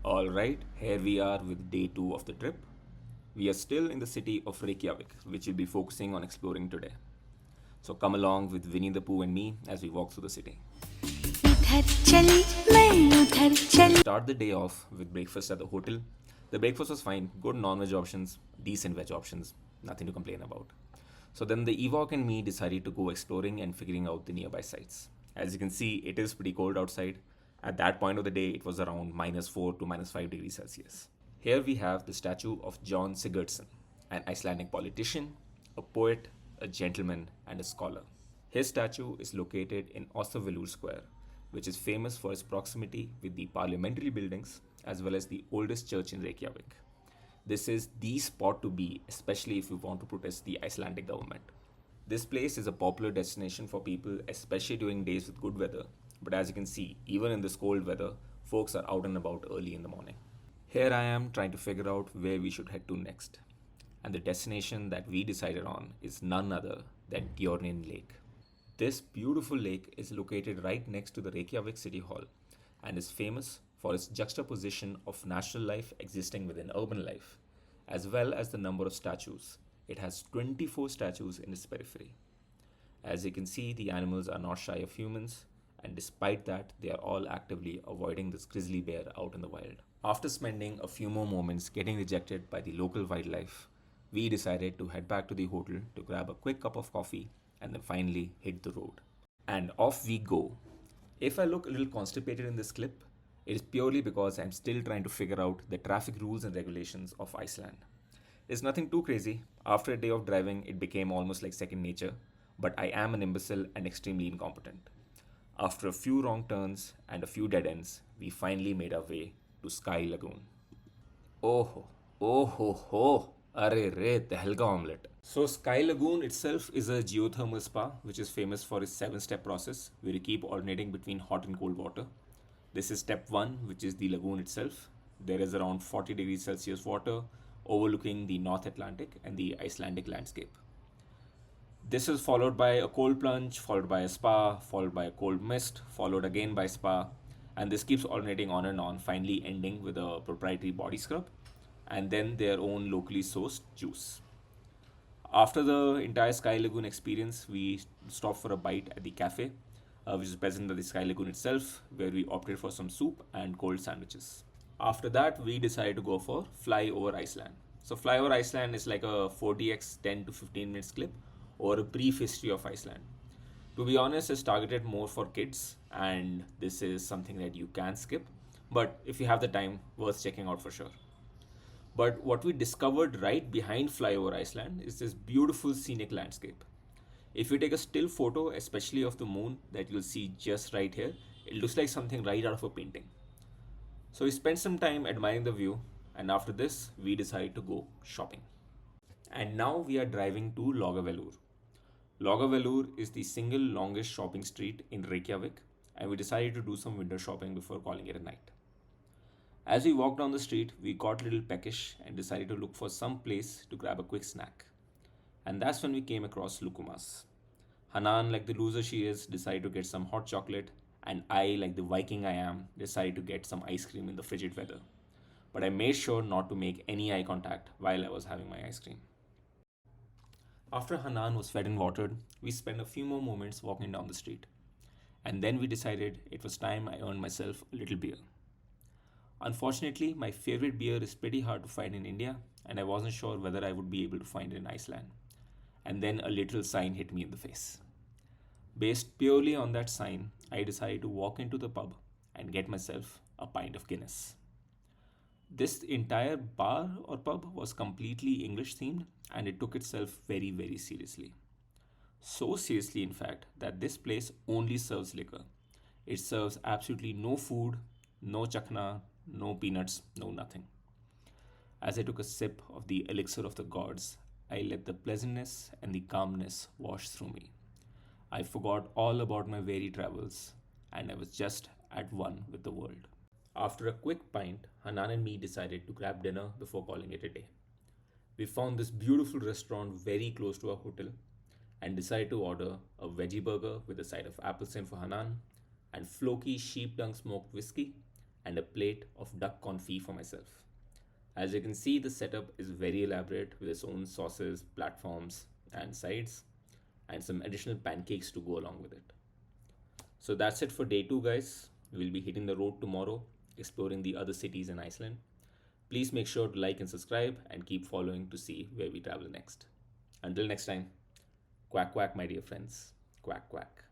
Alright, here we are with day 2 of the trip. We are still in the city of Reykjavik, which we'll be focusing on exploring today. So come along with Winnie the Pooh and me as we walk through the city. Start the day off with breakfast at the hotel. The breakfast was fine, good non-veg options, decent veg options, nothing to complain about. So then the Ewok and me decided to go exploring and figuring out the nearby sites. As you can see, it is pretty cold outside. At that point of the day, it was around -4 to -5 degrees Celsius. Here we have the statue of Jón Sigurðsson, an Icelandic politician, a poet, a gentleman, and a scholar. His statue is located in Austurvöllur Square, which is famous for its proximity with the parliamentary buildings as well as the oldest church in Reykjavik. This is the spot to be, especially if you want to protest the Icelandic government. This place is a popular destination for people, especially during days with good weather. But as you can see, even in this cold weather, folks are out and about early in the morning. Here I am trying to figure out where we should head to next. And the destination that we decided on is none other than Tjörnin Lake. This beautiful lake is located right next to the Reykjavik City Hall and is famous for its juxtaposition of natural life existing within urban life, as well as the number of statues. It has 24 statues in its periphery. As you can see, the animals are not shy of humans, and despite that, they are all actively avoiding this grizzly bear out in the wild. After spending a few more moments getting rejected by the local wildlife, we decided to head back to the hotel to grab a quick cup of coffee and then finally hit the road. And off we go. If I look a little constipated in this clip, it is purely because I'm still trying to figure out the traffic rules and regulations of Iceland. It's nothing too crazy. After a day of driving, it became almost like second nature, but I am an imbecile and extremely incompetent. After a few wrong turns and a few dead ends, we finally made our way to Sky Lagoon. Oh, oh ho ho! Arre re, the Helga omelette. So Sky Lagoon itself is a geothermal spa which is famous for its 7-step process where you keep alternating between hot and cold water. This is step 1, which is the lagoon itself. There is around 40 degrees Celsius water overlooking the North Atlantic and the Icelandic landscape. This is followed by a cold plunge, followed by a spa, followed by a cold mist, followed again by spa, and this keeps alternating on and on, finally ending with a proprietary body scrub and then their own locally sourced juice. After the entire Sky Lagoon experience, we stopped for a bite at the cafe, which is present at the Sky Lagoon itself, where we opted for some soup and cold sandwiches. After that, we decided to go for FlyOver Iceland. So, FlyOver Iceland is like a 40x 10 to 15 minutes clip or a brief history of Iceland. To be honest, it's targeted more for kids, and this is something that you can skip, but if you have the time, worth checking out for sure. But what we discovered right behind FlyOver Iceland is this beautiful scenic landscape. If you take a still photo, especially of the moon that you'll see just right here, it looks like something right out of a painting. So we spent some time admiring the view, and after this, we decided to go shopping. And now we are driving to Laugavegur. Laugavegur is the single longest shopping street in Reykjavik, and we decided to do some window shopping before calling it a night. As we walked down the street, we got a little peckish and decided to look for some place to grab a quick snack. And that's when we came across Lukumas. Hanan, like the loser she is, decided to get some hot chocolate, and I, like the Viking I am, decided to get some ice cream in the frigid weather. But I made sure not to make any eye contact while I was having my ice cream. After Hanan was fed and watered, we spent a few more moments walking down the street. And then we decided it was time I earned myself a little beer. Unfortunately, my favorite beer is pretty hard to find in India, and I wasn't sure whether I would be able to find it in Iceland. And then a literal sign hit me in the face. Based purely on that sign, I decided to walk into the pub and get myself a pint of Guinness. This entire bar or pub was completely English themed, and it took itself very, very seriously. So seriously, in fact, that this place only serves liquor. It serves absolutely no food, no chakna, no peanuts, no nothing. As I took a sip of the elixir of the gods, I let the pleasantness and the calmness wash through me. I forgot all about my weary travels, and I was just at one with the world. After a quick pint, Hanan and me decided to grab dinner before calling it a day. We found this beautiful restaurant very close to our hotel and decided to order a veggie burger with a side of apple cider for Hanan and floky sheep dung smoked whiskey and a plate of duck confit for myself. As you can see, the setup is very elaborate with its own sauces, platforms, and sides, and some additional pancakes to go along with it. So that's it for day 2, guys. We'll be hitting the road tomorrow, exploring the other cities in Iceland. Please make sure to like and subscribe and keep following to see where we travel next. Until next time, quack quack, my dear friends. Quack quack.